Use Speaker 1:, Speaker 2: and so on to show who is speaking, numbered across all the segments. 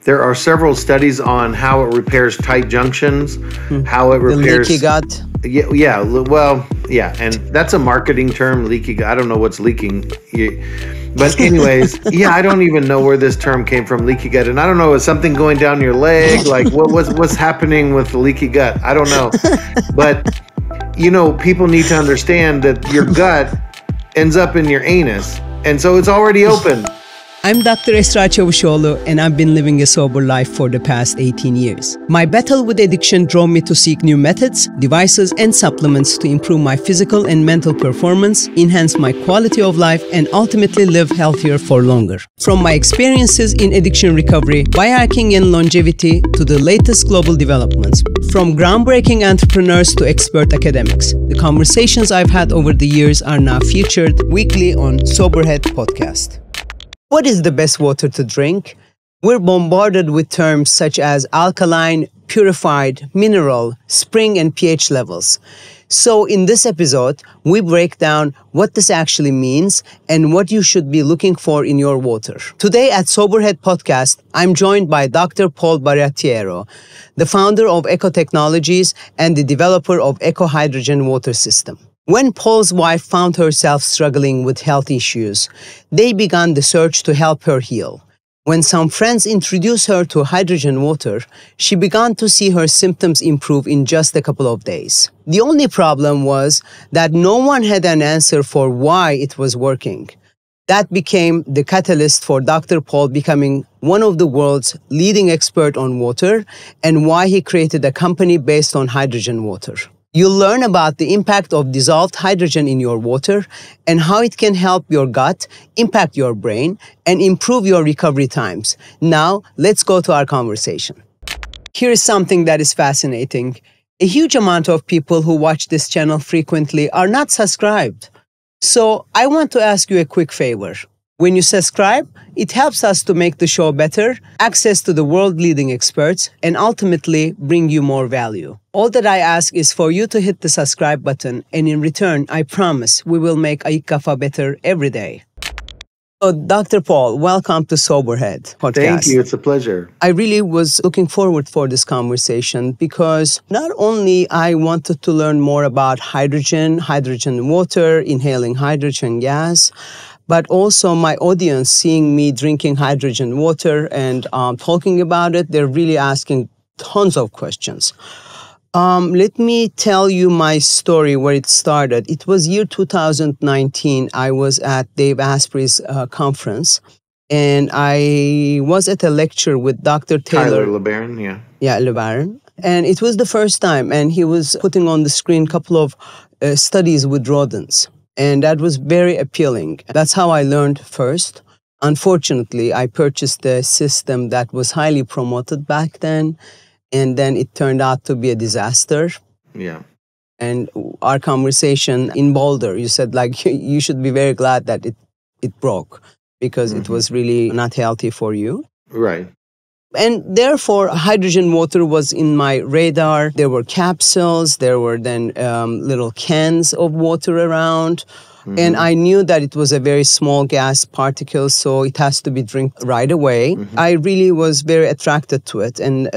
Speaker 1: There are several studies on how it repairs tight junctions, how it
Speaker 2: The
Speaker 1: repairs.
Speaker 2: leaky gut.
Speaker 1: Yeah, and that's a marketing term, leaky gut. I don't know what's leaking. But anyways, yeah, I don't even know where this term came from, leaky gut. And I don't know, is something going down your leg? Like what's happening with the leaky gut? I don't know. But people need to understand that your gut ends up in your anus. And so it's already open.
Speaker 2: I'm Dr. Esra Çavuşoğlu, and I've been living a sober life for the past 18 years. My battle with addiction drove me to seek new methods, devices, and supplements to improve my physical and mental performance, enhance my quality of life, and ultimately live healthier for longer. From my experiences in addiction recovery, biohacking, and longevity to the latest global developments, from groundbreaking entrepreneurs to expert academics, the conversations I've had over the years are now featured weekly on Soberhead Podcast. What is the best water to drink? We're bombarded with terms such as alkaline, purified, mineral, spring, and pH levels. So in this episode, we break down what this actually means and what you should be looking for in your water. Today at Soberhead Podcast, I'm joined by Dr. Paul Baratiero, the founder of Eco Technologies and the developer of Eco Hydrogen Water System. When Paul's wife found herself struggling with health issues, they began the search to help her heal. When some friends introduced her to hydrogen water, she began to see her symptoms improve in just a couple of days. The only problem was that no one had an answer for why it was working. That became the catalyst for Dr. Paul becoming one of the world's leading experts on water and why he created a company based on hydrogen water. You'll learn about the impact of dissolved hydrogen in your water and how it can help your gut, impact your brain, and improve your recovery times. Now, let's go to our conversation. Here is something that is fascinating. A huge amount of people who watch this channel frequently are not subscribed. So I want to ask you a quick favor. When you subscribe, it helps us to make the show better, access to the world-leading experts, and ultimately bring you more value. All that I ask is for you to hit the subscribe button, and in return, I promise we will make Ayık Kafa better every day. So, Dr. Paul, welcome to Soberhead Podcast.
Speaker 1: Thank you. It's a pleasure.
Speaker 2: I really was looking forward for this conversation because not only I wanted to learn more about hydrogen water, inhaling hydrogen gas, but also my audience seeing me drinking hydrogen water and talking about it, they're really asking tons of questions. Let me tell you my story where it started. It was year 2019. I was at Dave Asprey's conference, and I was at a lecture with Dr.
Speaker 1: Tyler LeBaron, yeah.
Speaker 2: Yeah, LeBaron. And it was the first time, and he was putting on the screen a couple of studies with rodents. And that was very appealing. That's how I learned first. Unfortunately, I purchased a system that was highly promoted back then, and then it turned out to be a disaster.
Speaker 1: Yeah.
Speaker 2: And our conversation in Boulder, you said you should be very glad that it broke because it was really not healthy for you.
Speaker 1: Right.
Speaker 2: And therefore, hydrogen water was in my radar. There were capsules. There were then little cans of water around. And I knew that it was a very small gas particle, so it has to be drunk right away. I really was very attracted to it. And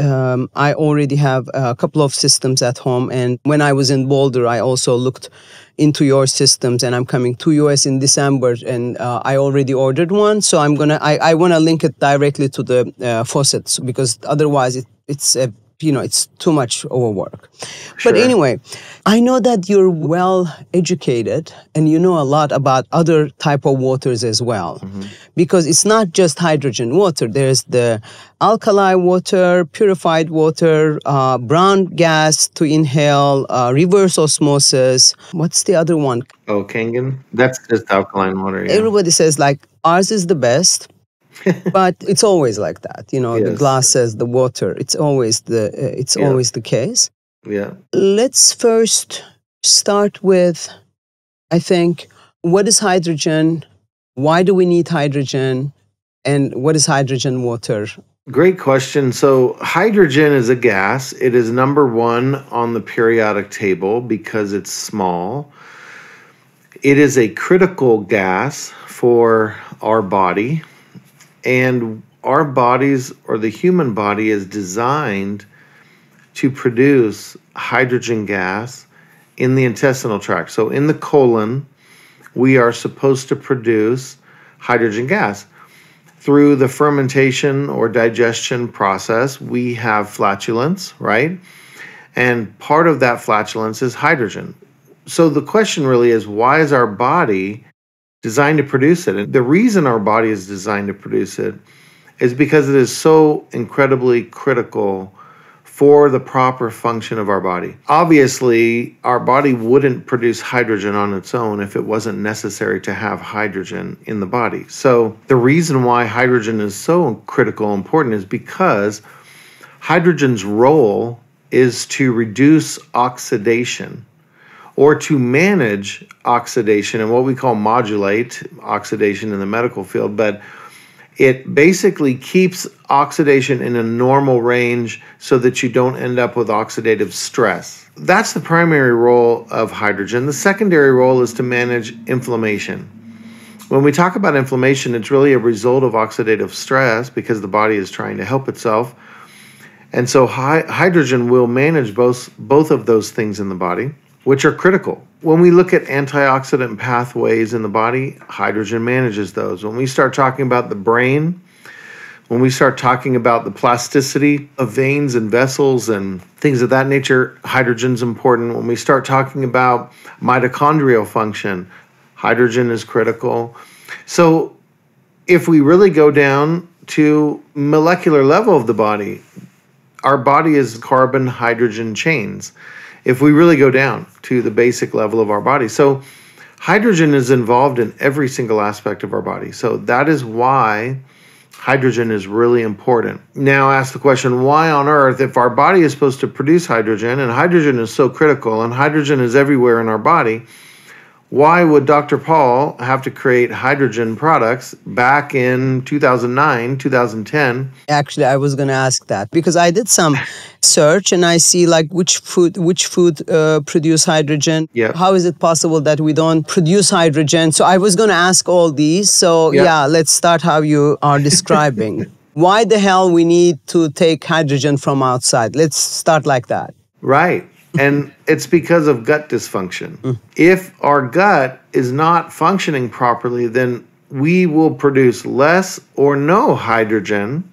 Speaker 2: I already have a couple of systems at home. And when I was in Boulder, I also looked into your systems, and I'm coming to US in December, and I already ordered one. So I want to link it directly to the faucets because otherwise it's too much overwork.
Speaker 1: Sure.
Speaker 2: But anyway, I know that you're well educated and you know a lot about other type of waters as well, because it's not just hydrogen water. There's the alkali water, purified water, brown gas to inhale, reverse osmosis. What's the other one?
Speaker 1: Oh, Kangen? That's just alkaline water, yeah.
Speaker 2: Everybody says ours is the best. But it's always like that,
Speaker 1: Yes.
Speaker 2: The glass says the water. It's always the case.
Speaker 1: Yeah.
Speaker 2: Let's first start with, I think, what is hydrogen? Why do we need hydrogen? And what is hydrogen water?
Speaker 1: Great question. So hydrogen is a gas. It is number one on the periodic table because it's small. It is a critical gas for our body. And our bodies, or the human body, is designed to produce hydrogen gas in the intestinal tract. So in the colon, we are supposed to produce hydrogen gas. Through the fermentation or digestion process, we have flatulence, right? And part of that flatulence is hydrogen. So the question really is, why is our body designed to produce it? And the reason our body is designed to produce it is because it is so incredibly critical for the proper function of our body. Obviously, our body wouldn't produce hydrogen on its own if it wasn't necessary to have hydrogen in the body. So the reason why hydrogen is so critical and important is because hydrogen's role is to reduce oxidation, or to manage oxidation, and what we call modulate oxidation in the medical field, but it basically keeps oxidation in a normal range so that you don't end up with oxidative stress. That's the primary role of hydrogen. The secondary role is to manage inflammation. When we talk about inflammation, it's really a result of oxidative stress because the body is trying to help itself. And so hydrogen will manage both of those things in the body, which are critical. When we look at antioxidant pathways in the body, hydrogen manages those. When we start talking about the brain, when we start talking about the plasticity of veins and vessels and things of that nature, hydrogen's important. When we start talking about mitochondrial function, hydrogen is critical. So if we really go down to molecular level of the body, our body is carbon-hydrogen chains, if we really go down to the basic level of our body. So hydrogen is involved in every single aspect of our body. So that is why hydrogen is really important. Now ask the question, why on earth, if our body is supposed to produce hydrogen, and hydrogen is so critical, and hydrogen is everywhere in our body, why would Dr. Paul have to create hydrogen products back in 2009, 2010?
Speaker 2: Actually, I was going to ask that because I did some search and I see like which food produce hydrogen.
Speaker 1: Yeah.
Speaker 2: How is it possible that we don't produce hydrogen? So I was going to ask all these. So yeah, let's start how you are describing. Why the hell we need to take hydrogen from outside? Let's start like that.
Speaker 1: Right. And it's because of gut dysfunction. If our gut is not functioning properly, then we will produce less or no hydrogen.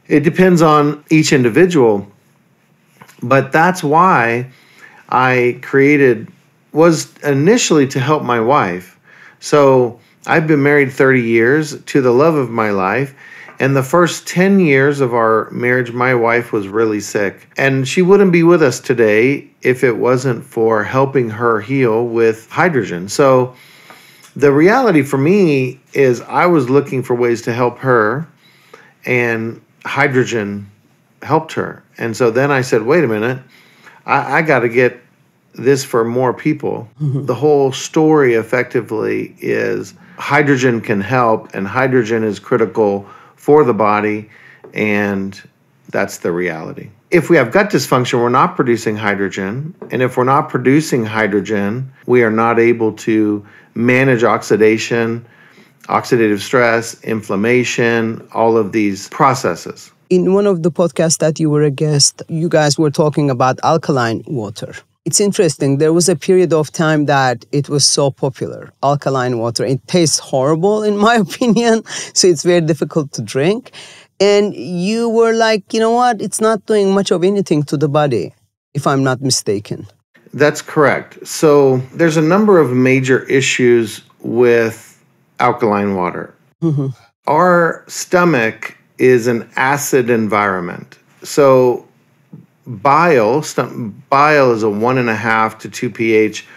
Speaker 1: It depends on each individual. But that's why I was initially to help my wife. So I've been married 30 years to the love of my life. And the first 10 years of our marriage, my wife was really sick. And she wouldn't be with us today if it wasn't for helping her heal with hydrogen. So the reality for me is I was looking for ways to help her, and hydrogen helped her. And so then I said, wait a minute, I got to get this for more people. The whole story effectively is hydrogen can help, and hydrogen is critical for the body, and that's the reality. If we have gut dysfunction, we're not producing hydrogen, and if we're not producing hydrogen, we are not able to manage oxidation, oxidative stress, inflammation, all of these processes.
Speaker 2: In one of the podcasts that you were a guest, you guys were talking about alkaline water. It's interesting. There was a period of time that it was so popular, alkaline water. It tastes horrible, in my opinion, so it's very difficult to drink. And you were like, you know what? It's not doing much of anything to the body, if I'm not mistaken.
Speaker 1: That's correct. So there's a number of major issues with alkaline water. Our stomach is an acid environment. So bile is a 1.5 to 2 pH.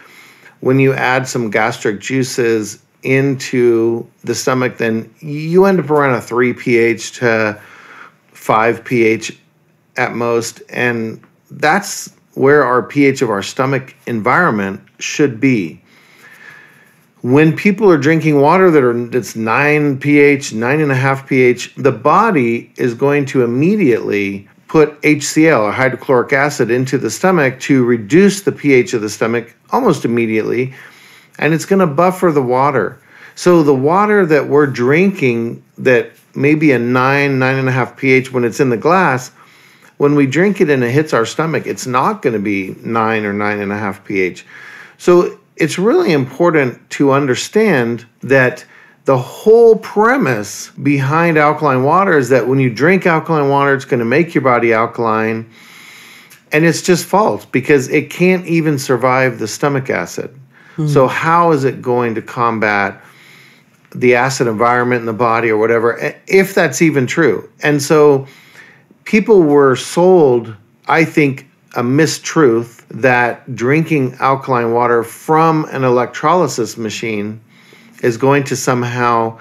Speaker 1: When you add some gastric juices into the stomach, then you end up around a 3 pH to 5 pH at most. And that's where our pH of our stomach environment should be. When people are drinking water that's 9 pH, 9.5 pH, the body is going to immediately put HCl, or hydrochloric acid, into the stomach to reduce the pH of the stomach almost immediately, and it's going to buffer the water. So the water that we're drinking that maybe a 9.5 pH when it's in the glass. When we drink it and it hits our stomach, it's not going to be 9 or 9.5 pH. So it's really important to understand that the whole premise behind alkaline water is that when you drink alkaline water, it's going to make your body alkaline. And it's just false because it can't even survive the stomach acid. So how is it going to combat the acid environment in the body or whatever, if that's even true? And so people were sold, I think, a mistruth that drinking alkaline water from an electrolysis machine is going to somehow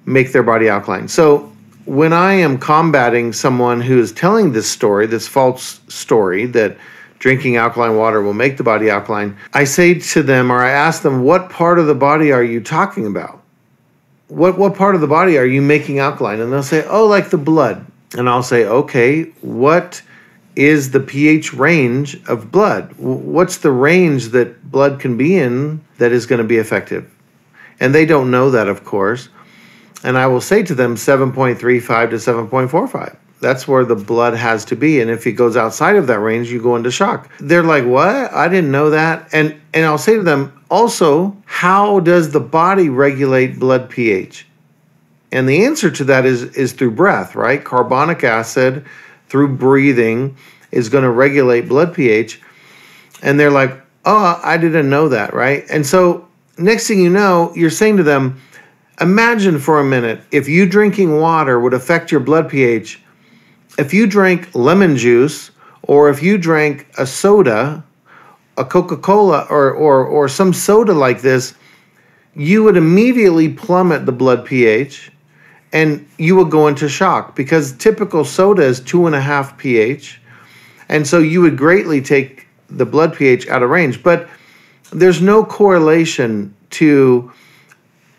Speaker 1: make their body alkaline. So when I am combating someone who is telling this story, this false story that drinking alkaline water will make the body alkaline, I say to them, or I ask them, what part of the body are you talking about? What part of the body are you making alkaline? And they'll say, oh, like the blood. And I'll say, okay, what is the pH range of blood? What's the range that blood can be in that is going to be effective? And they don't know that, of course. And I will say to them 7.35 to 7.45. That's where the blood has to be. And if it goes outside of that range, you go into shock. They're like, what? I didn't know that. And I'll say to them, also, how does the body regulate blood pH? And the answer to that is through breath, right? Carbonic acid through breathing is going to regulate blood pH. And they're like, oh, I didn't know that, right? And so next thing you know, you're saying to them, imagine for a minute, if you drinking water would affect your blood pH, if you drank lemon juice, or if you drank a soda, a Coca-Cola, or some soda like this, you would immediately plummet the blood pH, and you would go into shock because typical soda is 2.5 pH, and so you would greatly take the blood pH out of range. But there's no correlation to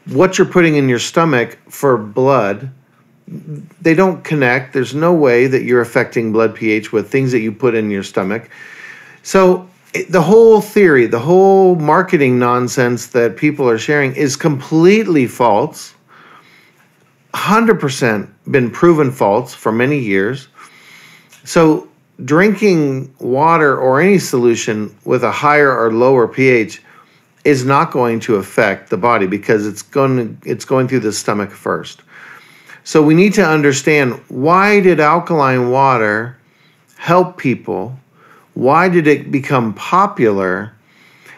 Speaker 1: what you're putting in your stomach for blood. They don't connect. There's no way that you're affecting blood pH with things that you put in your stomach. So the whole theory, the whole marketing nonsense that people are sharing is completely false. 100% been proven false for many years. So drinking water or any solution with a higher or lower pH is not going to affect the body because it's going through the stomach first. So we need to understand, why did alkaline water help people? Why did it become popular?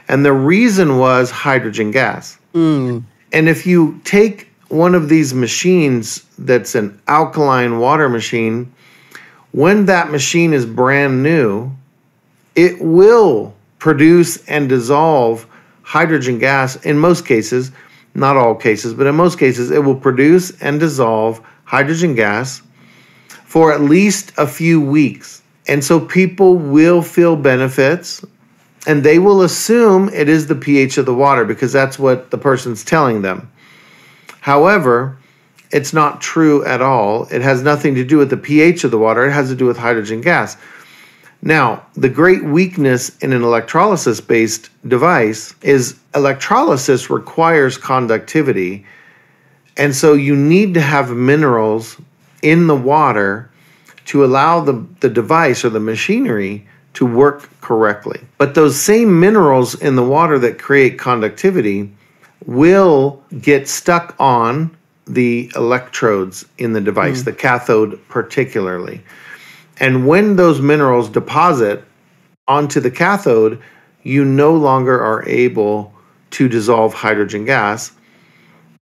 Speaker 1: And the reason was hydrogen gas. And if you take one of these machines that's an alkaline water machine, when that machine is brand new, it will produce and dissolve hydrogen gas in most cases. Not all cases, but in most cases, it will produce and dissolve hydrogen gas for at least a few weeks. And so people will feel benefits, and they will assume it is the pH of the water because that's what the person's telling them. However, it's not true at all. It has nothing to do with the pH of the water. It has to do with hydrogen gas. Now, the great weakness in an electrolysis-based device is electrolysis requires conductivity, and so you need to have minerals in the water to allow the device or the machinery to work correctly. But those same minerals in the water that create conductivity will get stuck on the electrodes in the device, the cathode particularly. And when those minerals deposit onto the cathode, you no longer are able to dissolve hydrogen gas.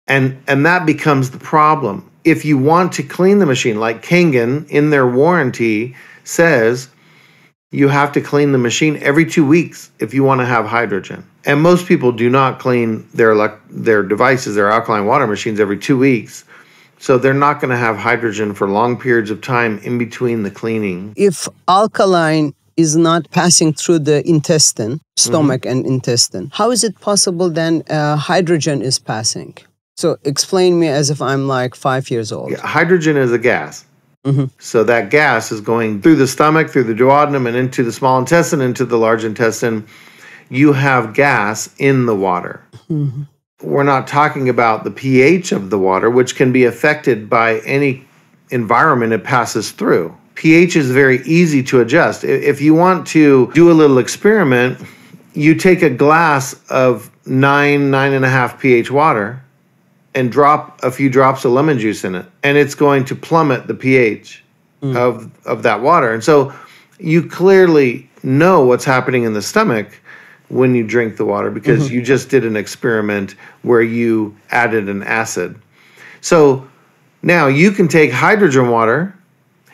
Speaker 1: And that becomes the problem. If you want to clean the machine, like Kangen in their warranty says, you have to clean the machine every 2 weeks if you want to have hydrogen. And most people do not clean their devices, their alkaline water machines, every 2 weeks. So they're not going to have hydrogen for long periods of time in between the cleaning.
Speaker 2: If alkaline is not passing through the intestine, stomach and intestine, how is it possible then hydrogen is passing? So explain me as if I'm like 5 years old.
Speaker 1: Yeah, hydrogen is a gas. So that gas is going through the stomach, through the duodenum, and into the small intestine, into the large intestine. You have gas in the water. we're not talking about the pH of the water, which can be affected by any environment it passes through. pH is very easy to adjust. If you want to do a little experiment, you take a glass of 9.5 pH water and drop a few drops of lemon juice in it, and it's going to plummet the pH of that water. And so you clearly know what's happening in the stomach when you drink the water because you just did an experiment where you added an acid. So now you can take hydrogen water,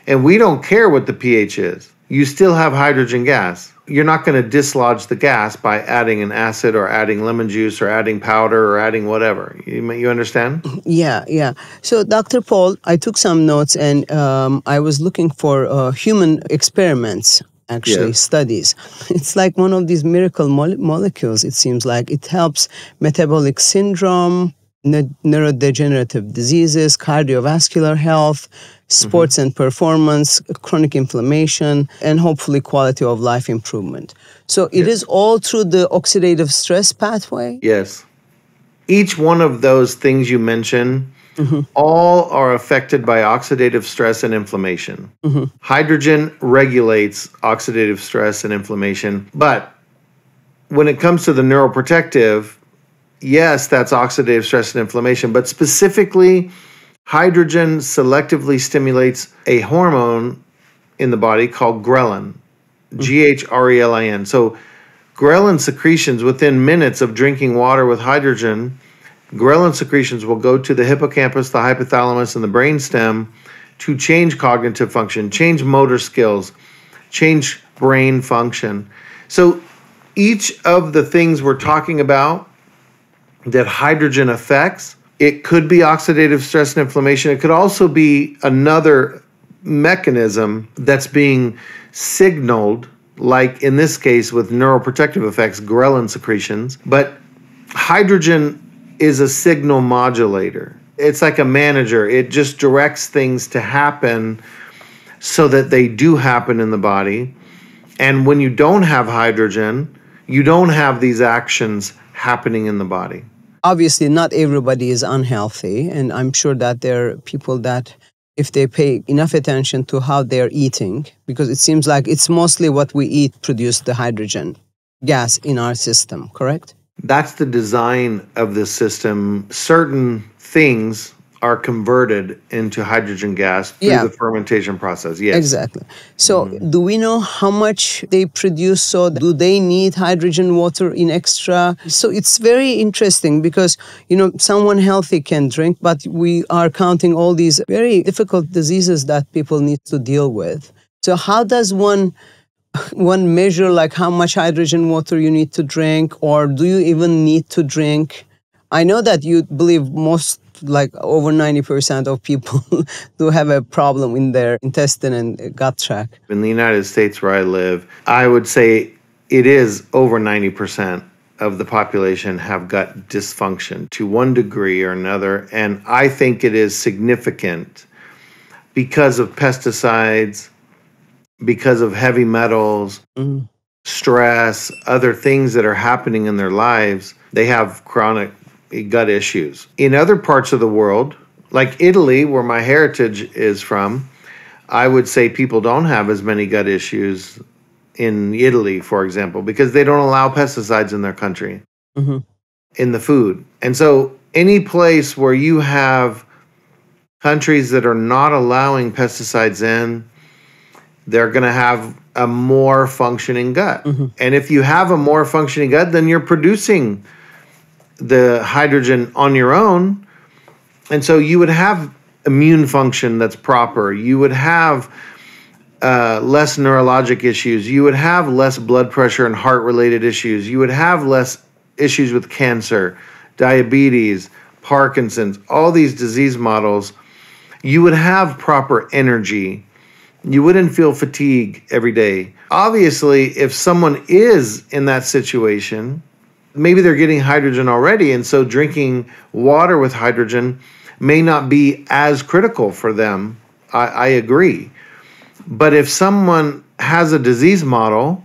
Speaker 1: and we don't care what the pH is. You still have hydrogen gas. You're not going to dislodge the gas by adding an acid or adding lemon juice or adding powder or adding whatever. You understand?
Speaker 2: Yeah. So, Dr. Paul, I took some notes, and I was looking for human experiments, actually, studies. It's like one of these miracle molecules, it seems like. It helps metabolic syndrome, neurodegenerative diseases, cardiovascular health, sports and performance, chronic inflammation, and hopefully quality of life improvement. So it is all through the oxidative stress pathway?
Speaker 1: Yes. Each one of those things you mentioned, all are affected by oxidative stress and inflammation. Hydrogen regulates oxidative stress and inflammation, but when it comes to the neuroprotective, yes, that's oxidative stress and inflammation, but specifically, hydrogen selectively stimulates a hormone in the body called ghrelin, Ghrelin. So ghrelin secretions within minutes of drinking water with hydrogen, ghrelin secretions will go to the hippocampus, the hypothalamus, and the brainstem to change cognitive function, change motor skills, change brain function. So each of the things we're talking about that hydrogen affects, it could be oxidative stress and inflammation. It could also be another mechanism that's being signaled, like in this case with neuroprotective effects, ghrelin secretions. But hydrogen is a signal modulator. It's like a manager. It just directs things to happen so that they do happen in the body. And when you don't have hydrogen, you don't have these actions happening in the body.
Speaker 2: Obviously, not everybody is unhealthy, and I'm sure that there are people that, if they pay enough attention to how they're eating, because it seems like it's mostly what we eat produce the hydrogen gas in our system, correct?
Speaker 1: That's the design of the system. Certain things are converted into hydrogen gas through the fermentation process. Yes.
Speaker 2: Exactly. So do we know how much they produce? So do they need hydrogen water in extra? So it's very interesting because, someone healthy can drink, but we are counting all these very difficult diseases that people need to deal with. So how does one measure like how much hydrogen water you need to drink, or do you even need to drink? I know that you believe most, like over 90% of people do have a problem in their intestine and gut tract.
Speaker 1: In the United States where I live, I would say it is over 90% of the population have gut dysfunction to one degree or another. And I think it is significant because of pesticides, because of heavy metals, stress, other things that are happening in their lives. They have chronic gut issues. In other parts of the world, like Italy, where my heritage is from, I would say people don't have as many gut issues in Italy, for example, because they don't allow pesticides in their country, in the food. And so any place where you have countries that are not allowing pesticides in, they're going to have a more functioning gut. And if you have a more functioning gut, then you're producing the hydrogen on your own. And so you would have immune function that's proper. You would have less neurologic issues. You would have less blood pressure and heart-related issues. You would have less issues with cancer, diabetes, Parkinson's, all these disease models. You would have proper energy. You wouldn't feel fatigue every day. Obviously, if someone is in that situation, maybe they're getting hydrogen already, and so drinking water with hydrogen may not be as critical for them. I agree. But if someone has a disease model,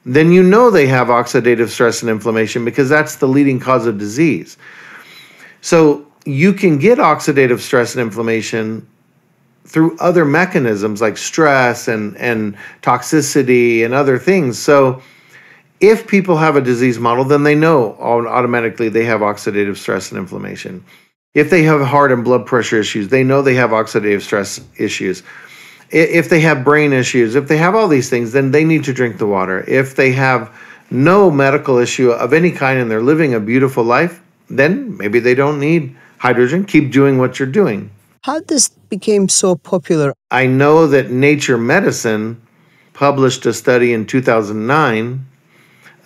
Speaker 1: then they have oxidative stress and inflammation because that's the leading cause of disease. So you can get oxidative stress and inflammation through other mechanisms like stress and toxicity and other things. So if people have a disease model, then they know automatically they have oxidative stress and inflammation. If they have heart and blood pressure issues, they know they have oxidative stress issues. If they have brain issues, if they have all these things, then they need to drink the water. If they have no medical issue of any kind and they're living a beautiful life, then maybe they don't need hydrogen. Keep doing what you're doing.
Speaker 2: How this became so popular?
Speaker 1: I know that Nature Medicine published a study in 2009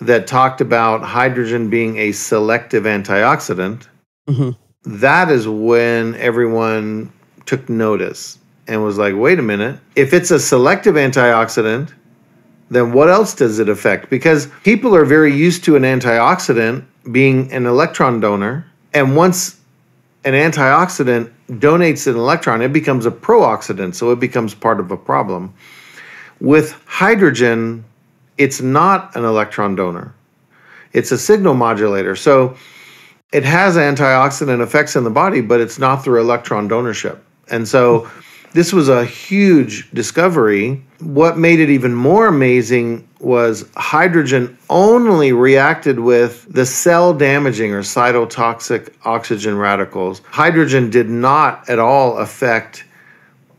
Speaker 1: that talked about hydrogen being a selective antioxidant.
Speaker 2: Mm-hmm.
Speaker 1: That is when everyone took notice and was like, wait a minute, if it's a selective antioxidant, then what else does it affect? Because people are very used to an antioxidant being an electron donor. And once an antioxidant donates an electron, it becomes a pro-oxidant, so it becomes part of a problem. With hydrogen, it's not an electron donor. It's a signal modulator. So it has antioxidant effects in the body, but it's not through electron donorship. And so this was a huge discovery. What made it even more amazing was hydrogen only reacted with the cell damaging or cytotoxic oxygen radicals. Hydrogen did not at all affect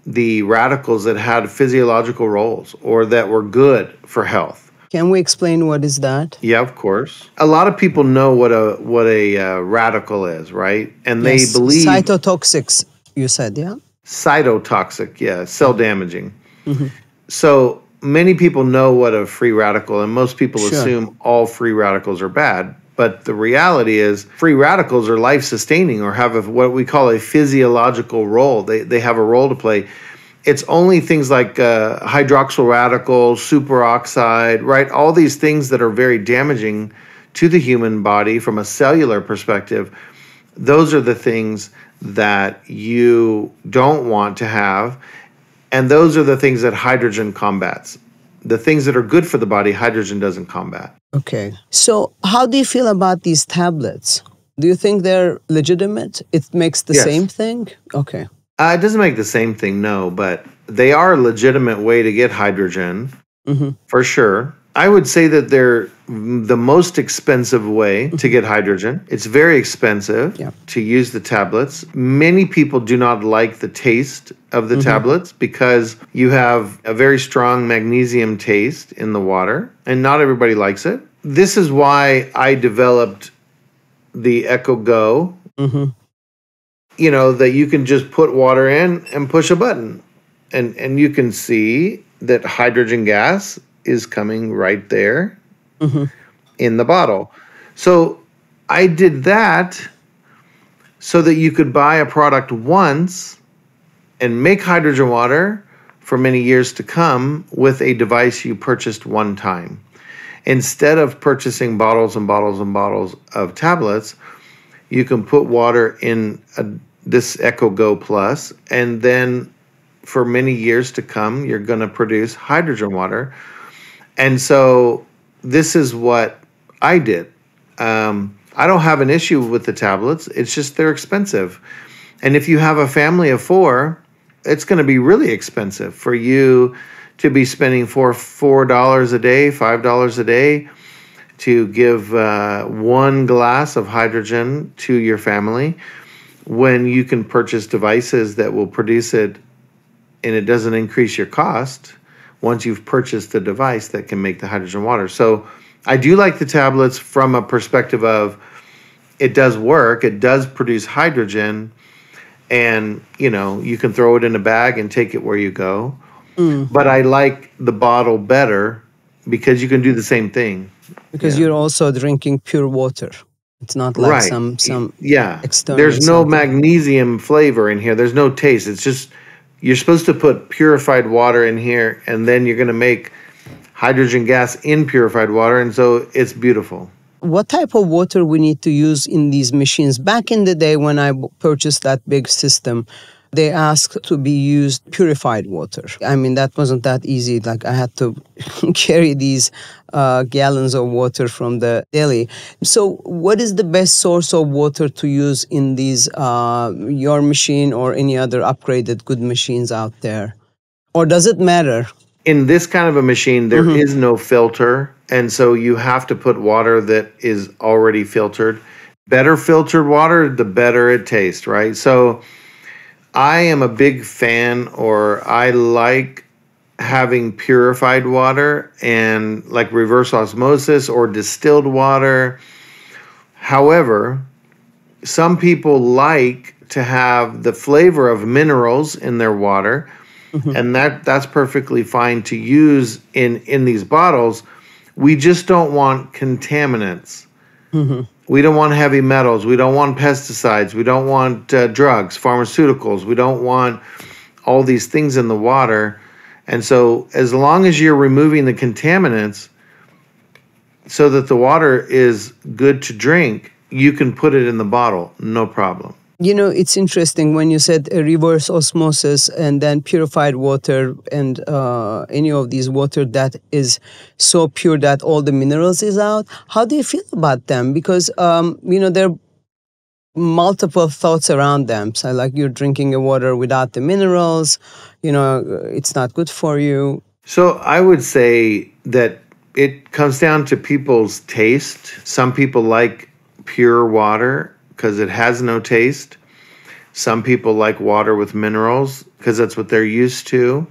Speaker 1: the radicals that had physiological roles or that were good for health.
Speaker 2: Can we explain what is that?
Speaker 1: Yeah, of course. A lot of people know what a radical is, right? And they believe
Speaker 2: cytotoxics, you said, yeah?
Speaker 1: Cytotoxic, yeah, cell damaging.
Speaker 2: Mm-hmm.
Speaker 1: So many people know what a free radical, and most people assume all free radicals are bad. But the reality is free radicals are life-sustaining or have what we call a physiological role. They have a role to play. It's only things like hydroxyl radicals, superoxide, right? All these things that are very damaging to the human body from a cellular perspective. Those are the things that you don't want to have. And those are the things that hydrogen combats. The things that are good for the body, hydrogen doesn't combat.
Speaker 2: Okay. So how do you feel about these tablets? Do you think they're legitimate? It makes the same thing? Okay.
Speaker 1: It doesn't make the same thing, no, but they are a legitimate way to get hydrogen, for sure. I would say that they're the most expensive way to get hydrogen. It's very expensive to use the tablets. Many people do not like the taste of the tablets because you have a very strong magnesium taste in the water, and not everybody likes it. This is why I developed the Echo Go. You know, that you can just put water in and push a button. And you can see that hydrogen gas is coming right there in the bottle. So I did that so that you could buy a product once and make hydrogen water for many years to come with a device you purchased one time. Instead of purchasing bottles and bottles and bottles of tablets, you can put water in this Echo Go Plus, and then for many years to come, you're going to produce hydrogen water. And so this is what I did. I don't have an issue with the tablets. It's just they're expensive. And if you have a family of 4, it's going to be really expensive for you to be spending $4 a day, $5 a day to give 1 glass of hydrogen to your family, when you can purchase devices that will produce it and it doesn't increase your cost once you've purchased the device that can make the hydrogen water. So I do like the tablets from a perspective of it does work, it does produce hydrogen, and you can throw it in a bag and take it where you go. But I like the bottle better because you can do the same thing.
Speaker 2: Because you're also drinking pure water. It's not like some external.
Speaker 1: There's no magnesium flavor in here. There's no taste. It's just you're supposed to put purified water in here, and then you're going to make hydrogen gas in purified water, and so it's beautiful.
Speaker 2: What type of water we need to use in these machines? Back in the day when I purchased that big system, they asked to be used purified water. I mean, that wasn't that easy. Like I had to carry these gallons of water from the deli. So what is the best source of water to use in these, your machine or any other upgraded good machines out there? Or does it matter?
Speaker 1: In this kind of a machine, there is no filter. And so you have to put water that is already filtered. Better filtered water, the better it tastes, right? So I am a big fan, or I like having purified water and like reverse osmosis or distilled water. However, some people like to have the flavor of minerals in their water, and that's perfectly fine to use in these bottles. We just don't want contaminants. We don't want heavy metals. We don't want pesticides. We don't want drugs, pharmaceuticals. We don't want all these things in the water. And so as long as you're removing the contaminants so that the water is good to drink, you can put it in the bottle, no problem.
Speaker 2: You know, it's interesting when you said reverse osmosis and then purified water and any of these water that is so pure that all the minerals is out. How do you feel about them? Because, you know, there are multiple thoughts around them. So like you're drinking a water without the minerals, you know, it's not good for you.
Speaker 1: So I would say that it comes down to people's taste. Some people like pure water because it has no taste. Some people like water with minerals because that's what they're used to.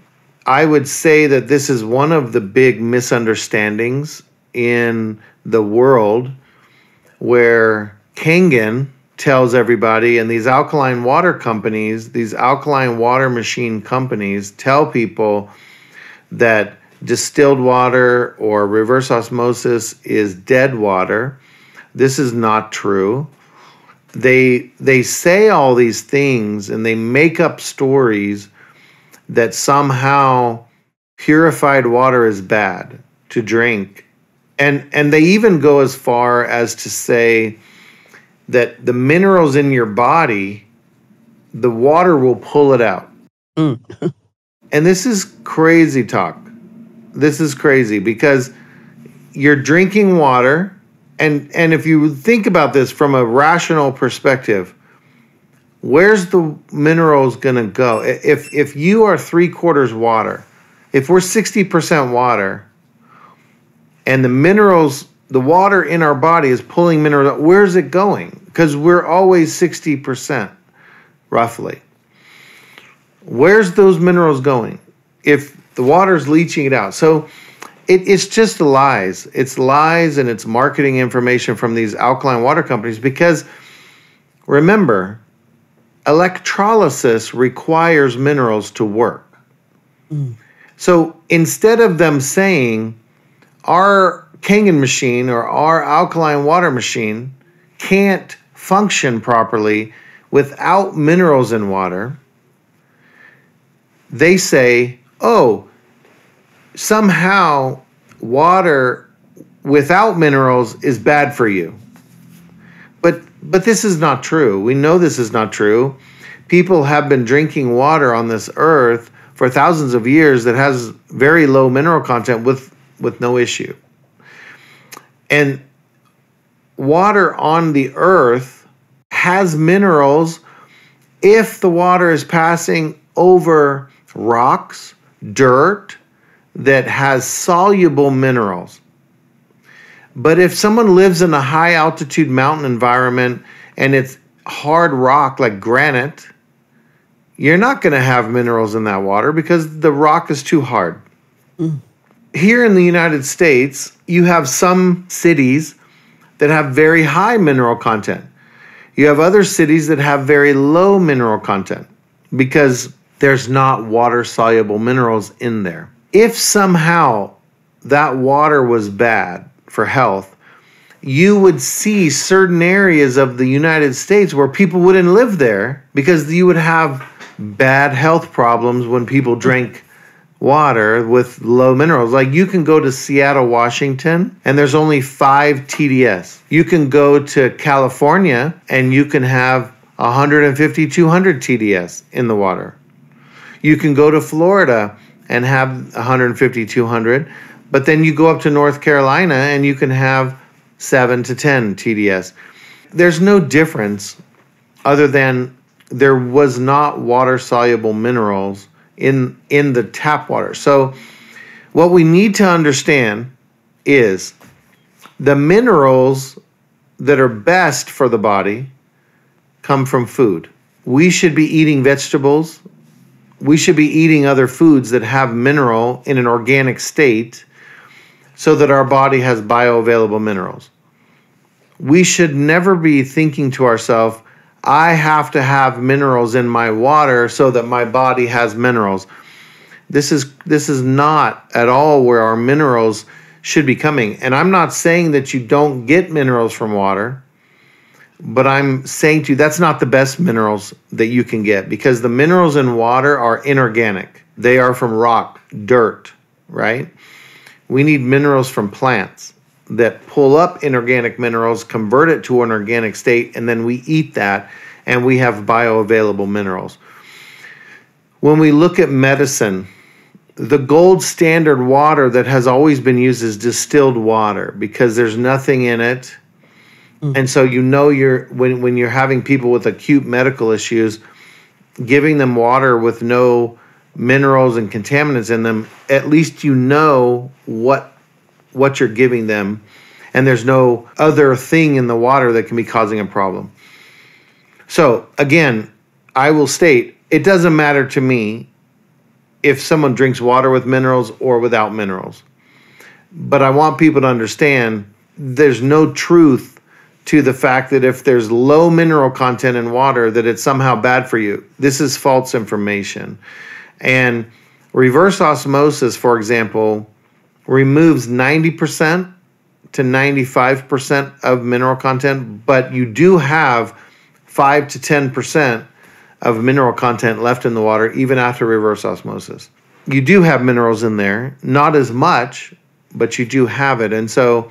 Speaker 1: I would say that this is one of the big misunderstandings in the world, where Kangen tells everybody, and these alkaline water companies, these alkaline water machine companies tell people that distilled water or reverse osmosis is dead water. This is not true. They say all these things and they make up stories that somehow purified water is bad to drink. And they even go as far as to say that the minerals in your body, the water will pull it out. And this is crazy talk. This is crazy because you're drinking water. And if you think about this from a rational perspective, where's the minerals going to go? If you are 3/4 water, if we're 60% water, and the minerals, the water in our body is pulling minerals, where's it going? Because we're always 60%, roughly. Where's those minerals going if the water's leaching it out? So it's just lies. It's lies, and it's marketing information from these alkaline water companies because, remember, electrolysis requires minerals to work. So instead of them saying our Kangen machine or our alkaline water machine can't function properly without minerals in water, they say, oh, somehow water without minerals is bad for you. But this is not true. We know this is not true. People have been drinking water on this earth for thousands of years that has very low mineral content with no issue. And water on the earth has minerals if the water is passing over rocks, dirt, that has soluble minerals. But if someone lives in a high altitude mountain environment and it's hard rock like granite, you're not going to have minerals in that water because the rock is too hard. Here in the United States, you have some cities that have very high mineral content. You have other cities that have very low mineral content because there's not water-soluble minerals in there. If somehow that water was bad for health, you would see certain areas of the United States where people wouldn't live there because you would have bad health problems when people drank water with low minerals. Like you can go to Seattle, Washington, and there's only 5 TDS. You can go to California and you can have 150, 200 TDS in the water. You can go to Florida and have 150, 200, but then you go up to North Carolina and you can have 7 to 10 TDS. There's no difference other than there was not water-soluble minerals in the tap water. So what we need to understand is the minerals that are best for the body come from food. We should be eating vegetables. We should be eating other foods that have mineral in an organic state so that our body has bioavailable minerals. We should never be thinking to ourselves, I have to have minerals in my water so that my body has minerals. This is not at all where our minerals should be coming. And I'm not saying that you don't get minerals from water, but I'm saying to you that's not the best minerals that you can get, because the minerals in water are inorganic. They are from rock, dirt, right? We need minerals from plants that pull up inorganic minerals, convert it to an organic state, and then we eat that, and we have bioavailable minerals. When we look at medicine, the gold standard water that has always been used is distilled water because there's nothing in it. And so when you're having people with acute medical issues, giving them water with no minerals and contaminants in them, at least you know what you're giving them, and there's no other thing in the water that can be causing a problem. So again, I will state, it doesn't matter to me if someone drinks water with minerals or without minerals. But I want people to understand there's no truth to the fact that if there's low mineral content in water, that it's somehow bad for you. This is false information. And reverse osmosis, for example, removes 90% to 95% of mineral content, but you do have 5 to 10% of mineral content left in the water even after reverse osmosis. You do have minerals in there, not as much, but you do have it. And so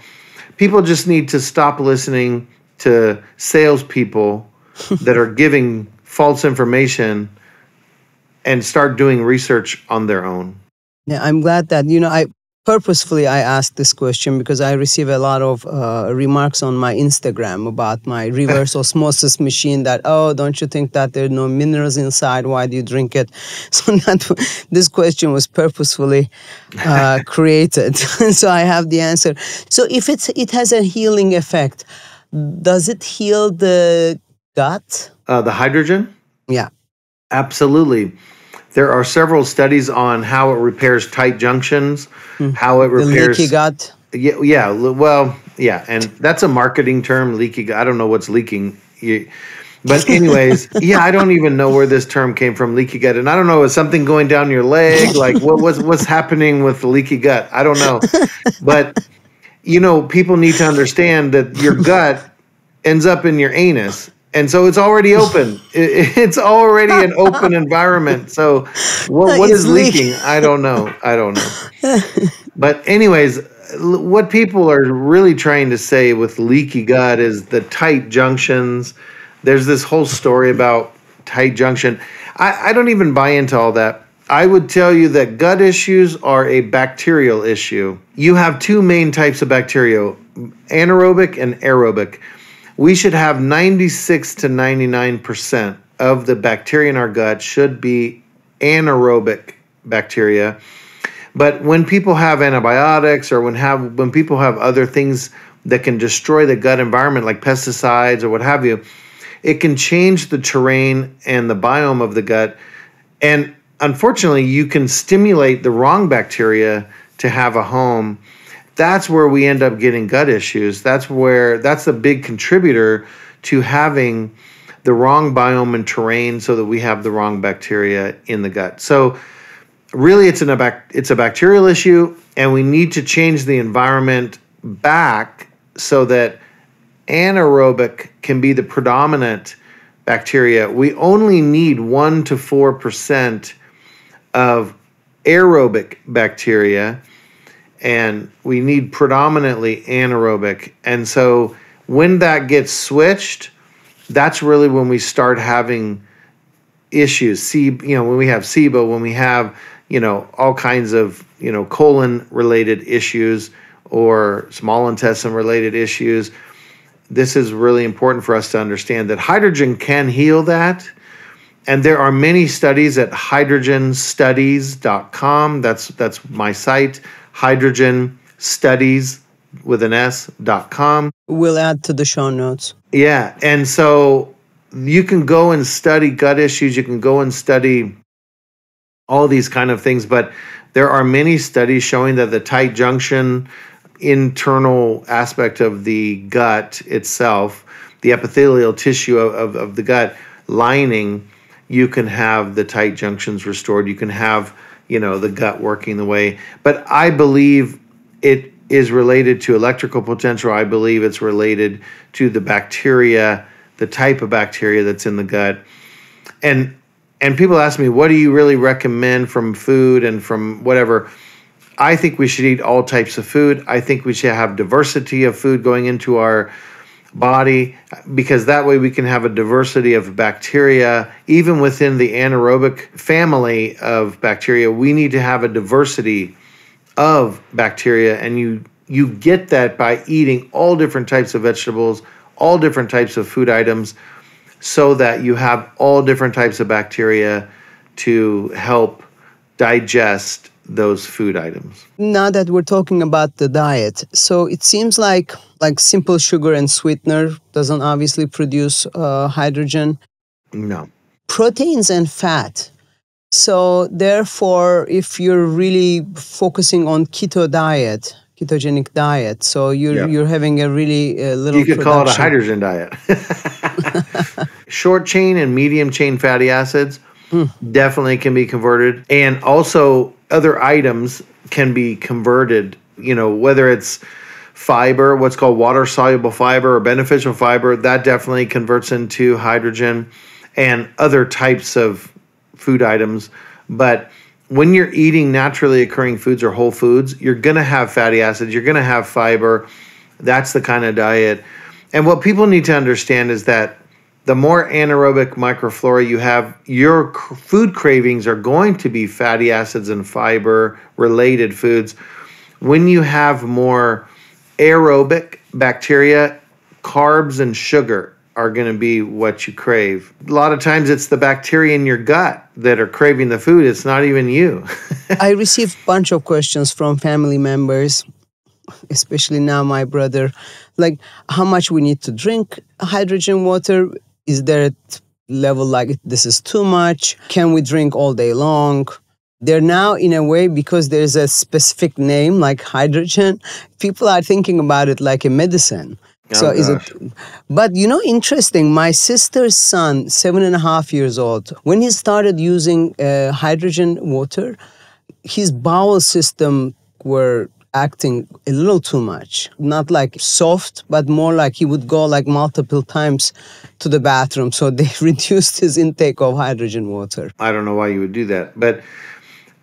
Speaker 1: people just need to stop listening to salespeople that are giving false information and start doing research on their own.
Speaker 2: Yeah, I'm glad that, I asked this question because I receive a lot of remarks on my Instagram about my reverse osmosis machine that, oh, don't you think that there are no minerals inside? Why do you drink it? So this question was purposefully created. So I have the answer. So if it has a healing effect, does it heal the gut?
Speaker 1: The hydrogen?
Speaker 2: Yeah.
Speaker 1: Absolutely. There are several studies on how it repairs tight junctions, how it repairs
Speaker 2: the leaky gut.
Speaker 1: Yeah, and that's a marketing term, leaky gut. I don't know what's leaking. But anyways, I don't even know where this term came from, leaky gut. And I don't know, is something going down your leg? Like what's happening with the leaky gut? I don't know. But people need to understand that your gut ends up in your anus. And so it's already open. It's already an open environment. So what is leaking? I don't know. But anyways, what people are really trying to say with leaky gut is the tight junctions. There's this whole story about tight junction. I don't even buy into all that. I would tell you that gut issues are a bacterial issue. You have two main types of bacteria, anaerobic and aerobic. We should have 96 to 99% of the bacteria in our gut should be anaerobic bacteria. But when people have antibiotics or when people have other things that can destroy the gut environment like pesticides or what have you, it can change the terrain and the biome of the gut. And unfortunately, you can stimulate the wrong bacteria to have a home. That's where we end up getting gut issues. That's a big contributor to having the wrong biome and terrain so that we have the wrong bacteria in the gut. So really it's a bacterial issue, and we need to change the environment back so that anaerobic can be the predominant bacteria. We only need 1 to 4% of aerobic bacteria, and we need predominantly anaerobic. And so when that gets switched, that's really when we start having issues. When we have SIBO, when we have, all kinds of, colon related issues or small intestine related issues. This is really important for us to understand that hydrogen can heal that. And there are many studies at hydrogenstudies.com. That's my site, hydrogenstudies with an S.com.
Speaker 2: We'll add to the show notes.
Speaker 1: Yeah. And so you can go and study gut issues. You can go and study all these kind of things. But there are many studies showing that the tight junction, internal aspect of the gut itself, the epithelial tissue of the gut lining, you can have the tight junctions restored. You can have, the gut working the way. But I believe it is related to electrical potential. I believe it's related to the bacteria, the type of bacteria that's in the gut. And people ask me, what do you really recommend from food and from whatever? I think we should eat all types of food. I think we should have diversity of food going into our body, because that way we can have a diversity of bacteria. Even within the anaerobic family of bacteria, we need to have a diversity of bacteria, and you get that by eating all different types of vegetables, all different types of food items, so that you have all different types of bacteria to help digest those food items.
Speaker 2: Now that we're talking about the diet, so it seems like simple sugar and sweetener doesn't obviously produce hydrogen.
Speaker 1: No.
Speaker 2: Proteins and fat. So therefore, if you're really focusing on ketogenic diet, so you're having a really little.
Speaker 1: You could call it a hydrogen diet. Short chain and medium chain fatty acids definitely can be converted, and also other items can be converted. Whether it's fiber, what's called water soluble fiber or beneficial fiber, that definitely converts into hydrogen, and other types of food items. But when you're eating naturally occurring foods or whole foods, you're going to have fatty acids, you're going to have fiber. That's the kind of diet. And what people need to understand is that the more anaerobic microflora you have, your food cravings are going to be fatty acids and fiber related foods. When you have more aerobic bacteria, carbs and sugar are going to be what you crave. A lot of times it's the bacteria in your gut that are craving the food. It's not even you.
Speaker 2: I received a bunch of questions from family members, especially now my brother, like how much we need to drink hydrogen water. Is there a level like this is too much? Can we drink all day long? They're now, in a way, because there's a specific name like hydrogen, people are thinking about it like a medicine. So is it? But interesting. My sister's son, 7.5 years old, when he started using hydrogen water, his bowel system were acting a little too much. Not like soft, but more like he would go like multiple times to the bathroom. So they reduced his intake of hydrogen water.
Speaker 1: I don't know why you would do that, but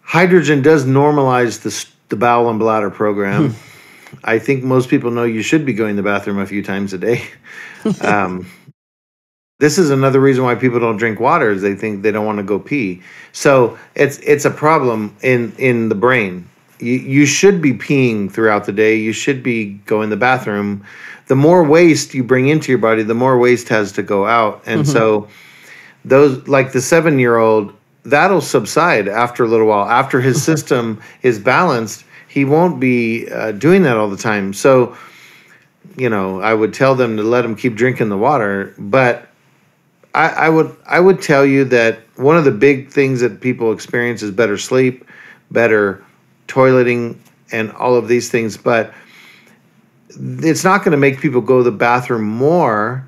Speaker 1: hydrogen does normalize the bowel and bladder program. I think most people know you should be going to the bathroom a few times a day. This is another reason why people don't drink water, is they think they don't want to go pee. So it's a problem in the brain. You should be peeing throughout the day. You should be going to the bathroom. The more waste you bring into your body, the more waste has to go out. And so those, like the 7-year-old, that'll subside after a little while. After his system is balanced, he won't be doing that all the time. So, I would tell them to let him keep drinking the water. But I would tell you that one of the big things that people experience is better sleep, better toileting, and all of these things. But it's not going to make people go to the bathroom more.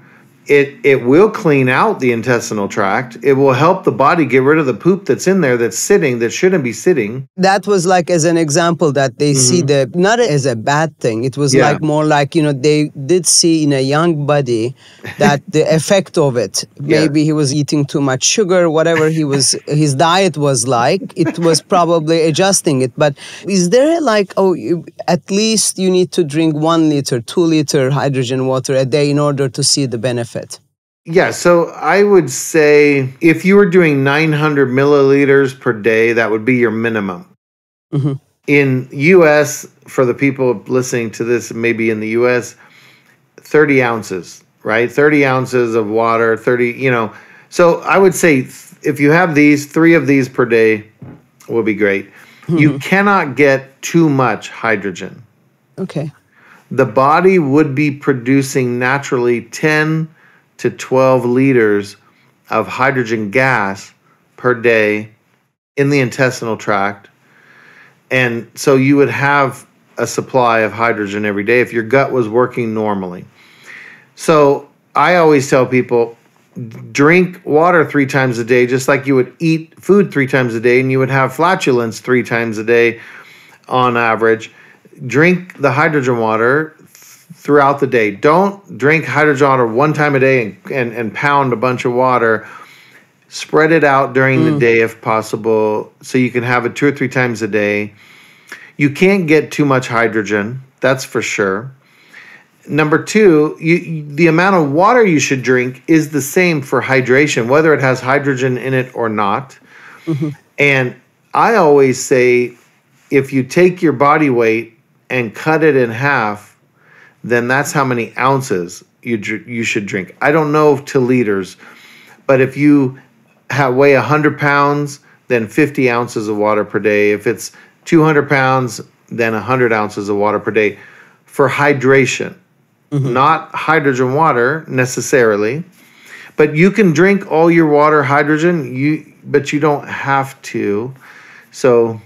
Speaker 1: It will clean out the intestinal tract. It will help the body get rid of the poop that's in there that's sitting, that shouldn't be sitting.
Speaker 2: That was like as an example that they see not as a bad thing. It was like more like, they did see in a young body that the effect of it. Maybe he was eating too much sugar, whatever his diet was like. It was probably adjusting it. But is there at least you need to drink 1 liter, 2 liter hydrogen water a day in order to see the benefit?
Speaker 1: Yeah, so I would say if you were doing 900 milliliters per day, that would be your minimum.
Speaker 2: Hmm.
Speaker 1: In US, for the people listening to this, maybe in the US, 30 ounces, right? 30 ounces of water, 30, So I would say if you have these, 3 of these per day will be great. You
Speaker 2: Hmm.
Speaker 1: cannot get too much hydrogen.
Speaker 2: Okay.
Speaker 1: The body would be producing naturally 10 to 12 liters of hydrogen gas per day in the intestinal tract. And so you would have a supply of hydrogen every day if your gut was working normally. So I always tell people drink water 3 times a day, just like you would eat food 3 times a day, and you would have flatulence 3 times a day on average. Drink the hydrogen water throughout the day. Don't drink hydrogen water 1 time a day and pound a bunch of water. Spread it out during the day if possible, so you can have it 2 or 3 times a day. You can't get too much hydrogen, that's for sure. Number two, the amount of water you should drink is the same for hydration, whether it has hydrogen in it or not.
Speaker 2: Hmm.
Speaker 1: And I always say, if you take your body weight and cut it in half, then that's how many ounces you should drink. I don't know to liters, but if you weigh 100 pounds, then 50 ounces of water per day. If it's 200 pounds, then 100 ounces of water per day for hydration. Not hydrogen water necessarily, but you can drink all your water hydrogen, but you don't have to. So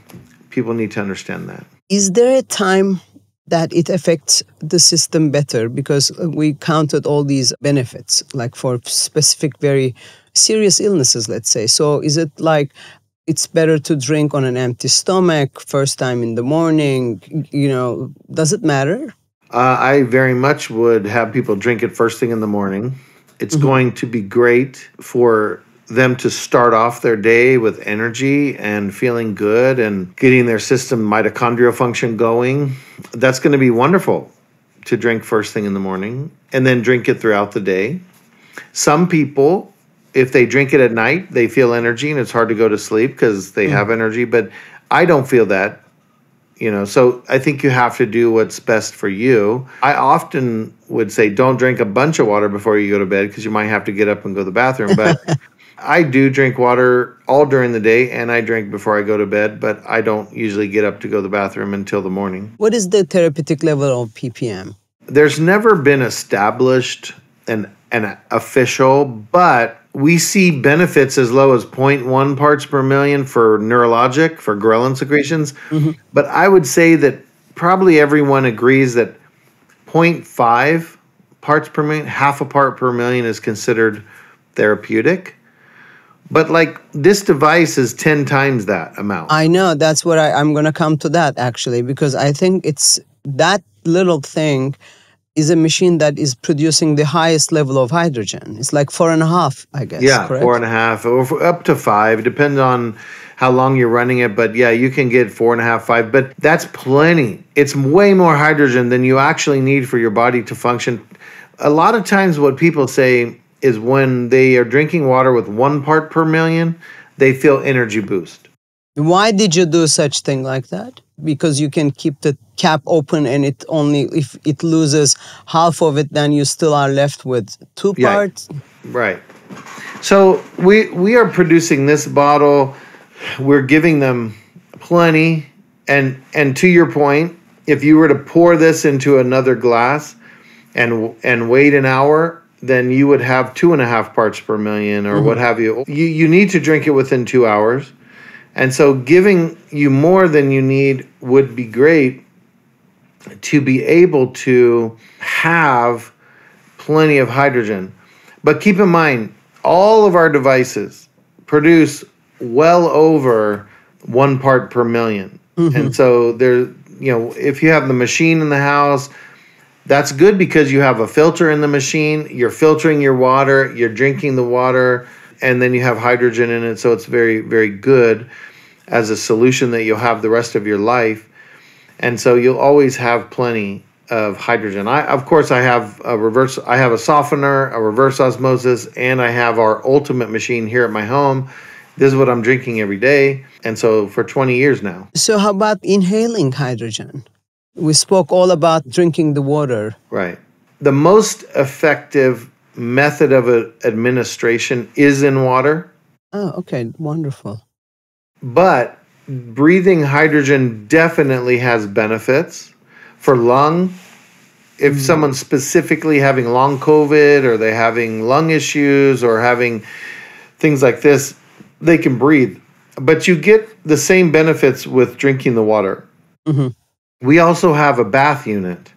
Speaker 1: people need to understand that.
Speaker 2: Is there a time that it affects the system better? Because we counted all these benefits, like for specific, very serious illnesses, let's say. So is it like it's better to drink on an empty stomach first time in the morning? Does it matter?
Speaker 1: I very much would have people drink it first thing in the morning. It's going to be great for them to start off their day with energy and feeling good and getting their system mitochondrial function going. That's going to be wonderful to drink first thing in the morning and then drink it throughout the day. Some people, if they drink it at night, they feel energy and it's hard to go to sleep because they have energy, but I don't feel that. So I think you have to do what's best for you. I often would say don't drink a bunch of water before you go to bed because you might have to get up and go to the bathroom. But I do drink water all during the day and I drink before I go to bed, but I don't usually get up to go to the bathroom until the morning.
Speaker 2: What is the therapeutic level of ppm?
Speaker 1: There's never been established an official, but we see benefits as low as 0.1 parts per million for neurologic, for ghrelin secretions. But I would say that probably everyone agrees that 0.5 parts per million, half a part per million is considered therapeutic. But like this device is 10 times that amount.
Speaker 2: I know, that's what I'm going to come to that actually, because I think it's that little thing is a machine that is producing the highest level of hydrogen. It's like 4.5, I guess.
Speaker 1: Yeah,
Speaker 2: correct?
Speaker 1: 4.5 or up to 5, depends on how long you're running it. But yeah, you can get 4.5, 5, but that's plenty. It's way more hydrogen than you actually need for your body to function. A lot of times what people say is when they are drinking water with 1 part per million, they feel energy boost.
Speaker 2: Why did you do such thing like that? Because you can keep the cap open and it only, if it loses half of it, then you still are left with 2 parts.
Speaker 1: Right. So we are producing this bottle. We're giving them plenty. And to your point, if you were to pour this into another glass and wait an hour, then you would have 2.5 parts per million or what have you. You need to drink it within 2 hours. And so giving you more than you need would be great to be able to have plenty of hydrogen. But keep in mind, all of our devices produce well over 1 part per million. And so if you have the machine in the house, that's good because you have a filter in the machine, you're filtering your water, you're drinking the water, and then you have hydrogen in it, so it's very, very good as a solution that you'll have the rest of your life. And so you'll always have plenty of hydrogen. Of course, I have a softener, a reverse osmosis, and I have our ultimate machine here at my home. This is what I'm drinking every day. And so for 20 years now.
Speaker 2: So how about inhaling hydrogen? We spoke all about drinking the water.
Speaker 1: Right. The most effective method of administration is in water.
Speaker 2: Oh, okay. Wonderful.
Speaker 1: But breathing hydrogen definitely has benefits for lung. If someone's specifically having long COVID or they're having lung issues or having things like this, they can breathe. But you get the same benefits with drinking the water.
Speaker 2: Mm-hmm.
Speaker 1: We also have a bath unit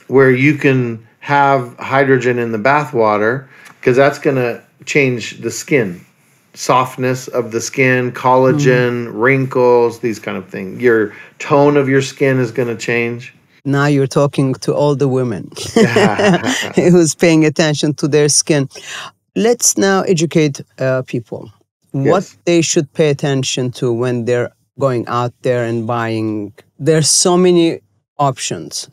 Speaker 1: where you can have hydrogen in the bath water because that's going to change the skin. Softness of the skin, collagen, wrinkles, these kind of things. Your tone of your skin is going to change.
Speaker 2: Now you're talking to all the women who's paying attention to their skin. Let's now educate people. What they should pay attention to when they're going out there and buying. There's so many options,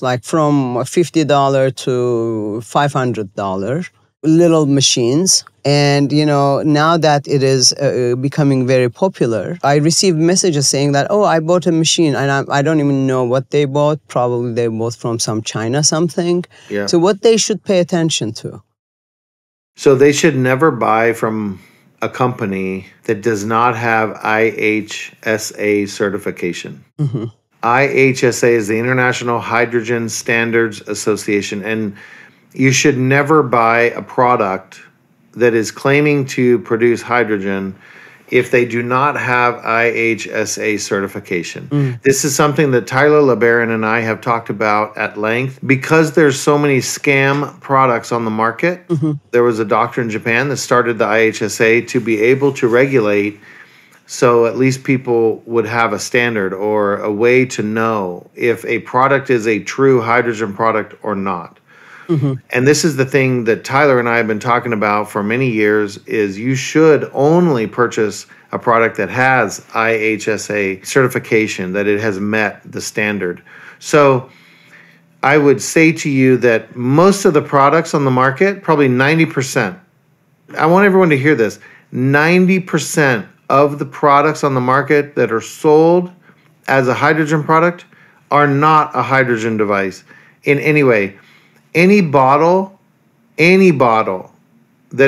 Speaker 2: like from $50 to $500, little machines. And, now that it is becoming very popular, I received messages saying that, oh, I bought a machine and I don't even know what they bought. Probably they bought from some China something.
Speaker 1: Yeah.
Speaker 2: So what they should pay attention to?
Speaker 1: So they should never buy from a company that does not have IHSA certification.
Speaker 2: Mm-hmm.
Speaker 1: IHSA is the International Hydrogen Standards Association, and you should never buy a product that is claiming to produce hydrogen if they do not have IHSA certification. This is something that Tyler LeBaron and I have talked about at length. Because there's so many scam products on the market, there was a doctor in Japan that started the IHSA to be able to regulate, so at least people would have a standard or a way to know if a product is a true hydrogen product or not. And this is the thing that Tyler and I have been talking about for many years, is you should only purchase a product that has IHSA certification, that it has met the standard. So I would say to you that most of the products on the market, probably 90%, I want everyone to hear this, 90% of the products on the market that are sold as a hydrogen product are not a hydrogen device in any way. Any bottle that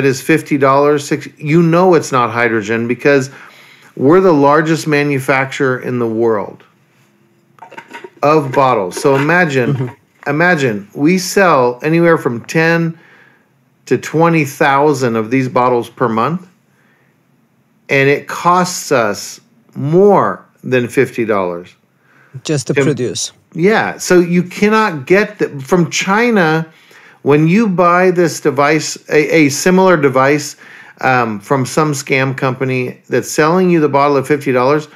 Speaker 1: is $50, $60, it's not hydrogen, because we're the largest manufacturer in the world of bottles. So imagine we sell anywhere from 10 to 20,000 of these bottles per month, and it costs us more than $50
Speaker 2: just to produce.
Speaker 1: Yeah, so you cannot get from China. When you buy this device, a similar device from some scam company that's selling you the bottle at $50,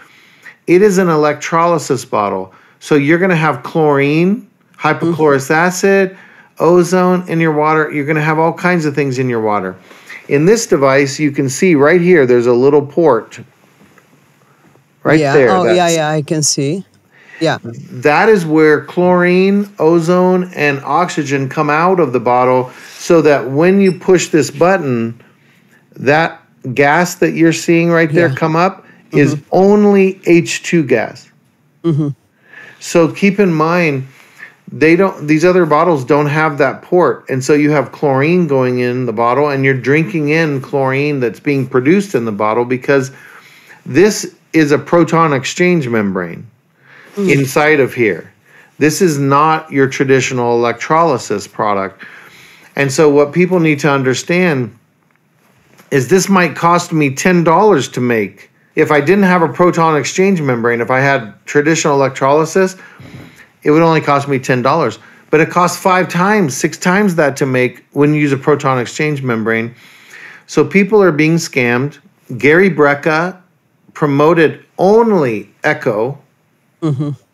Speaker 1: it is an electrolysis bottle. So you're going to have chlorine, hypochlorous acid, ozone in your water. You're going to have all kinds of things in your water. In this device, you can see right here, there's a little port right there.
Speaker 2: Oh, yeah, I can see. Yeah.
Speaker 1: That is where chlorine, ozone, and oxygen come out of the bottle, so that when you push this button, that gas that you're seeing right there come up is only H2 gas. So keep in mind, these other bottles don't have that port. And so you have chlorine going in the bottle, and you're drinking in chlorine that's being produced in the bottle, because this is a proton exchange membrane inside of here. This is not your traditional electrolysis product. And so what people need to understand is this might cost me $10 to make. If I didn't have a proton exchange membrane, if I had traditional electrolysis, it would only cost me $10. But it costs 5 times, 6 times that to make when you use a proton exchange membrane. So people are being scammed. Gary Brecka promoted only Echo.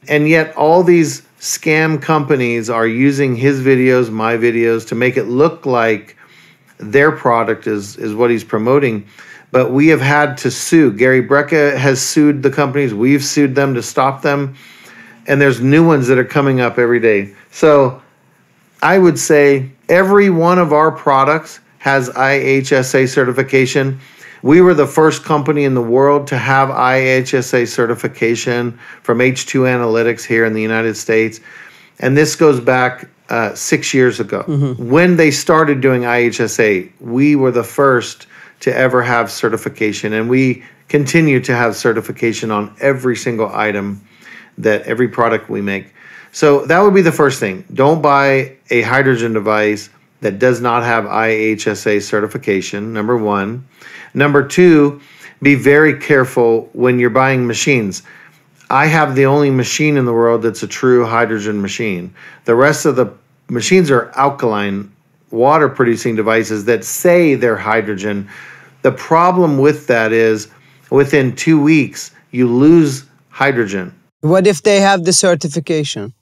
Speaker 1: And yet all these scam companies are using his videos, my videos, to make it look like their product is what he's promoting. But we have had to sue. Gary Brecka has sued the companies. We've sued them to stop them. and there's new ones that are coming up every day. So I would say every one of our products has IHSA certification. We were the first company in the world to have IHSA certification from H2 Analytics here in the United States. And this goes back 6 years ago. When they started doing IHSA, we were the first to ever have certification. And we continue to have certification on every single item, that every product we make. So that would be the first thing. Don't buy a hydrogen device that does not have IHSA certification, number one. Number two, be very careful when you're buying machines. I have the only machine in the world that's a true hydrogen machine. The rest of the machines are alkaline, water-producing devices that say they're hydrogen. The problem with that is within 2 weeks, you lose hydrogen.
Speaker 2: What if they have the certification?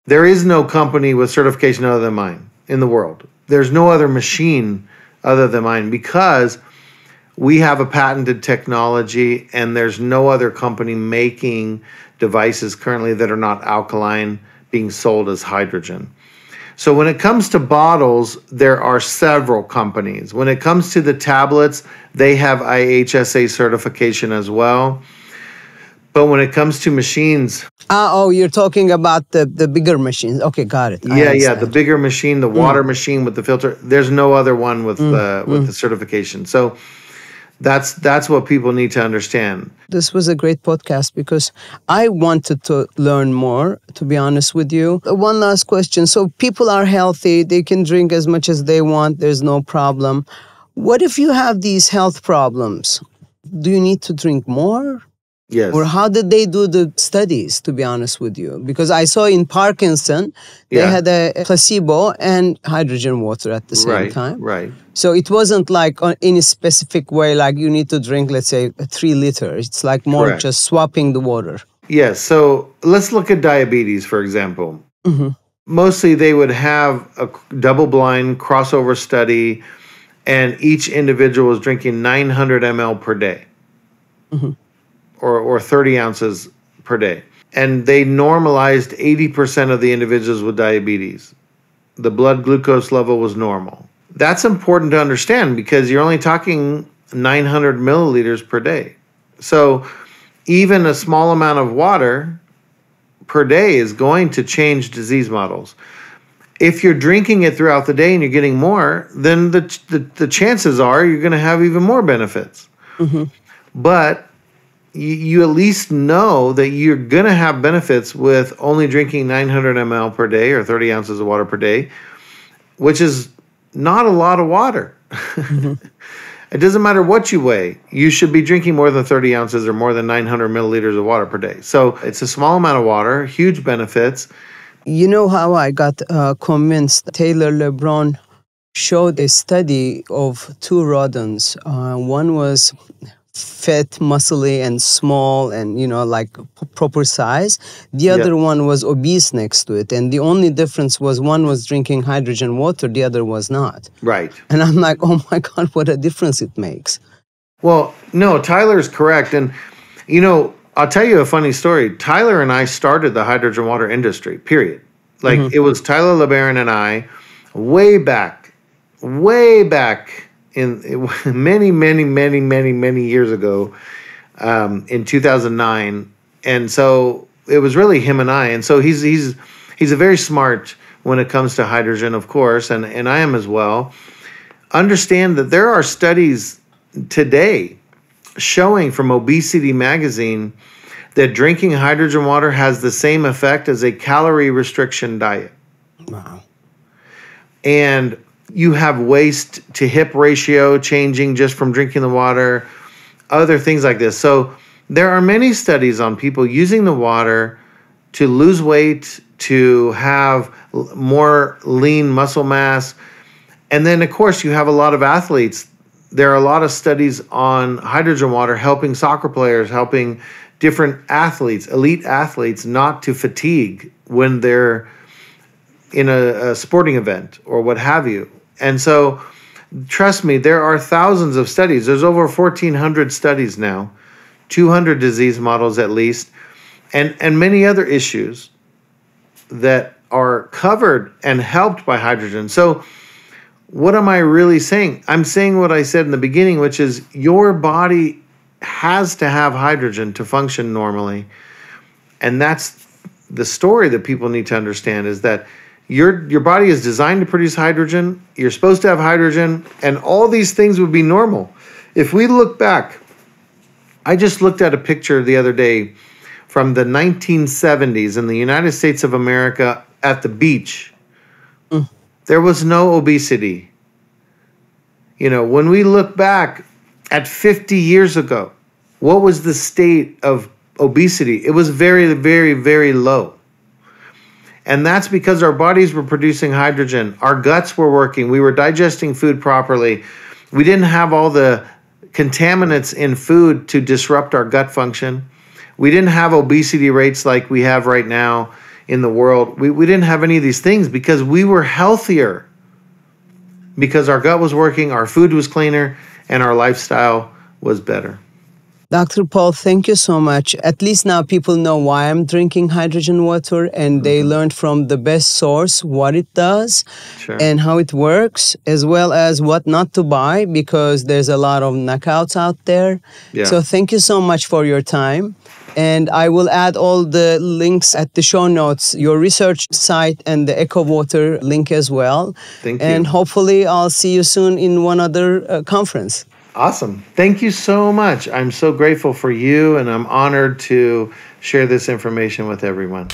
Speaker 1: There is no company with certification other than mine in the world. There's no other machine other than mine because we have a patented technology and there's no other company making devices currently that are not alkaline being sold as hydrogen. So when it comes to bottles, there are several companies. When it comes to the tablets, they have IHSA certification as well. But when it comes to machines...
Speaker 2: you're talking about the bigger machines. Okay, got it.
Speaker 1: Yeah, the bigger machine, the water machine with the filter. There's no other one with the certification. So that's what people need to understand.
Speaker 2: This was a great podcast because I wanted to learn more, to be honest with you. One last question. So people are healthy. They can drink as much as they want. There's no problem. What if you have these health problems? Do you need to drink more?
Speaker 1: Yes.
Speaker 2: Or how did they do the studies, to be honest with you? Because I saw in Parkinson, they had a placebo and hydrogen water at the same time.
Speaker 1: Right.
Speaker 2: So it wasn't like in a specific way, like you need to drink, let's say, 3 liters. It's like more just swapping the water.
Speaker 1: Yes. So let's look at diabetes, for example. Mostly they would have a double-blind crossover study, and each individual was drinking 900 ml per day. Or 30 ounces per day. And they normalized 80% of the individuals with diabetes. The blood glucose level was normal. That's important to understand because you're only talking 900 milliliters per day. So even a small amount of water per day is going to change disease models. If you're drinking it throughout the day and you're getting more, then the chances are you're going to have even more benefits. But you at least know that you're going to have benefits with only drinking 900 ml per day or 30 ounces of water per day, which is not a lot of water. It doesn't matter what you weigh. You should be drinking more than 30 ounces or more than 900 milliliters of water per day. So it's a small amount of water, huge benefits.
Speaker 2: You know how I got convinced? Taylor LeBron showed a study of 2 rodents. One was fat, muscly, and small, and like proper size. The other one was obese next to it, and the only difference was one was drinking hydrogen water, the other was not.
Speaker 1: Right.
Speaker 2: And I'm like, oh my God, what a difference it makes.
Speaker 1: Well, no, Tyler's correct, and I'll tell you a funny story. Tyler and I started the hydrogen water industry. Period. Like it was Tyler LeBaron and I, way back. In many years ago, in 2009, and so it was really him and I. And so he's a very smart when it comes to hydrogen, of course, and I am as well. Understand that there are studies today showing from Obesity Magazine that drinking hydrogen water has the same effect as a calorie restriction diet.
Speaker 2: Wow.
Speaker 1: And you have waist to hip ratio changing just from drinking the water, other things like this. So there are many studies on people using the water to lose weight, to have more lean muscle mass. And then, of course, you have a lot of athletes. There are a lot of studies on hydrogen water helping soccer players, helping different athletes, elite athletes, not to fatigue when they're in a sporting event or what have you. And so, trust me, there are thousands of studies. There's over 1,400 studies now, 200 disease models at least. and many other issues that are covered and helped by hydrogen. So what am I really saying? I'm saying what I said in the beginning, which is your body has to have hydrogen to function normally. And that's the story that people need to understand, is that your body is designed to produce hydrogen. You're supposed to have hydrogen, and all these things would be normal. If we look back, I just looked at a picture the other day from the 1970s in the United States of America at the beach. There was no obesity. You know, when we look back at 50 years ago, what was the state of obesity? It was very, very, very low. And that's because our bodies were producing hydrogen. Our guts were working. We were digesting food properly. We didn't have all the contaminants in food to disrupt our gut function. We didn't have obesity rates like we have right now in the world. We didn't have any of these things because we were healthier, because our gut was working, our food was cleaner, and our lifestyle was better.
Speaker 2: Dr. Paul, thank you so much. At least now people know why I'm drinking hydrogen water, and they learned from the best source what it does and how it works, as well as what not to buy, because there's a lot of knockouts out there. Yeah. So thank you so much for your time. And I will add all the links at the show notes, your research site and the EcoWater link as well.
Speaker 1: Thank you.
Speaker 2: And hopefully I'll see you soon in one other conference.
Speaker 1: Awesome. Thank you so much. I'm so grateful for you, and I'm honored to share this information with everyone.